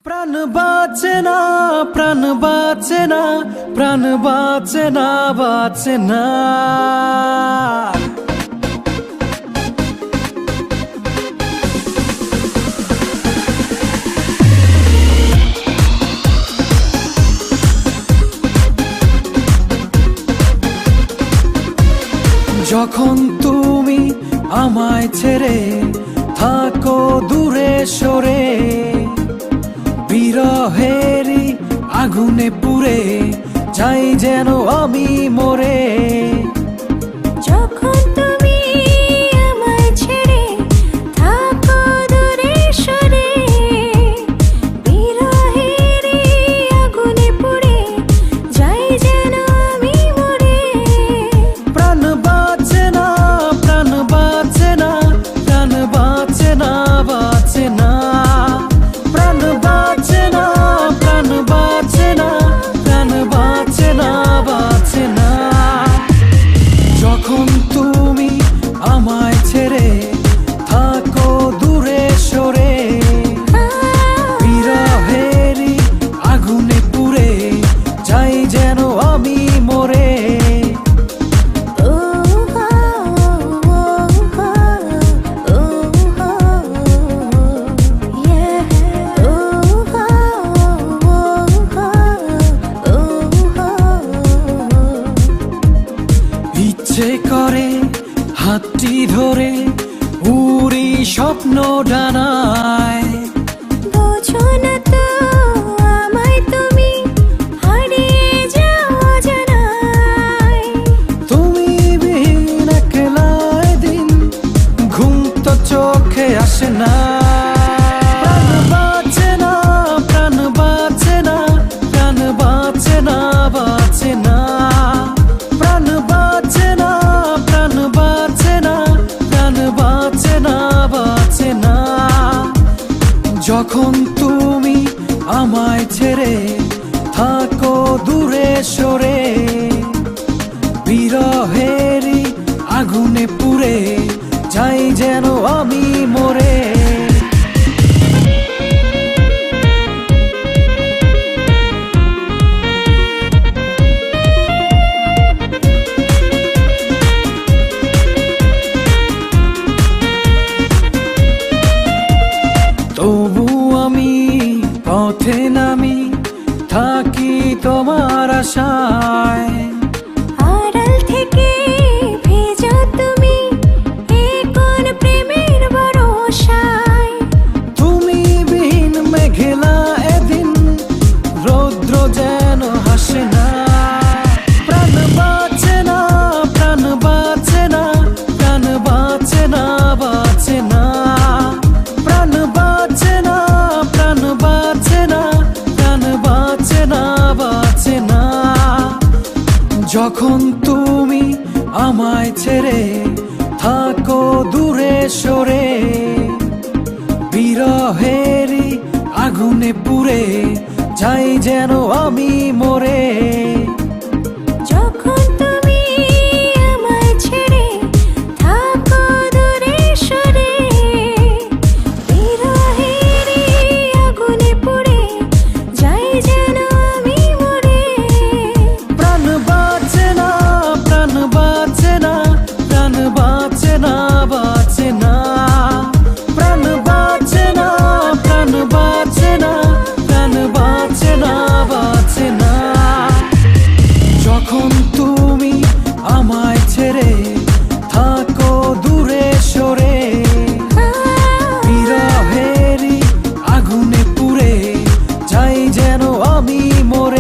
প্রাণ বাঁচে না, প্রাণ বাঁচে না, প্রাণ বাঁচে না, বাঁচে না। যখন তুমি আমায় ছেড়ে থাকো দূরে সরে, বিরহেরই আগুনে পুড়ে যাই যেন আমি মরে। যখন তুমি আমায় ছেড়ে থাকো দূরে সরে, বিরহেরই আগুনে পুড়ে যাই যেন আমি মরে। প্রাণ বাঁচে না, প্রাণ বাঁচে না, প্রাণ বাঁচে না, বাঁচে না। প্রাণ বাঁচে না, প্রাণ বাঁচে না, প্রাণ বাঁচে না, বাঁচে না। যখন তুমি আমায় ছেড়ে থাকো দূরে সরে, বিরহেরই আগুনে পুড়ে যাই যেন আমি মরে। ইচ্ছে করে হাতটি ধরে উড়ি স্বপ্ন ডানায়। বোঝো না তো আমায় তুমি হারিয়ে যাও অজানায়। তুমি বিহীন একলায় দিন ঘুম তো চোখে আসে না। প্রাণ বাঁচে না, প্রাণ বাঁচে না, প্রাণ বাঁচে না, বাঁচে না। প্রাণ বাঁচে না, প্রাণ বাঁচে না, প্রাণ বাঁচে না, বাঁচে না। যখন তুমি আমায় ছেড়ে থাকো দূরে সরে, বিরহেরই আগুনে পুড়ে যাই যেন আমি মরে। তবু আমি পথে নামি থাকি তোমার আশায়। আড়াল থেকে ভেজো তুমি এ কোন প্রেমের ভরসায়। তুমি বিহীন মেঘলা এদিন রৌদ্র যেন হাসে না। প্রাণ বাঁচে না, প্রাণ বাঁচে না, প্রাণ বাঁচে না, বাঁচে না। প্রাণ বাঁচে না, প্রাণ বাঁচে না, প্রাণ বাঁচে না, বাঁচে না। যখন তুমি আমায় ছেড়ে থাকো দূরে সরে, বিরহেরই আগুনে পুড়ে যাই যেন আমি মরে। যখন তুমি আমায় ছেড়ে থাকো দূরে সরে, বিরহেরই আগুনে পুড়ে যাই যেন আমি মরে। প্রাণ বাঁচে না, প্রাণ বাঁচে না, প্রাণ বাঁচে না, বাঁচে না। প্রাণ বাঁচে না, প্রাণ বাঁচে না, প্রাণ বাঁচে না, বাঁচে না। যখন তুমি আমায় ছেড়ে থাকো দূরে সরে, বিরহেরই আগুনে পুড়ে যাই যেন আমি মরে।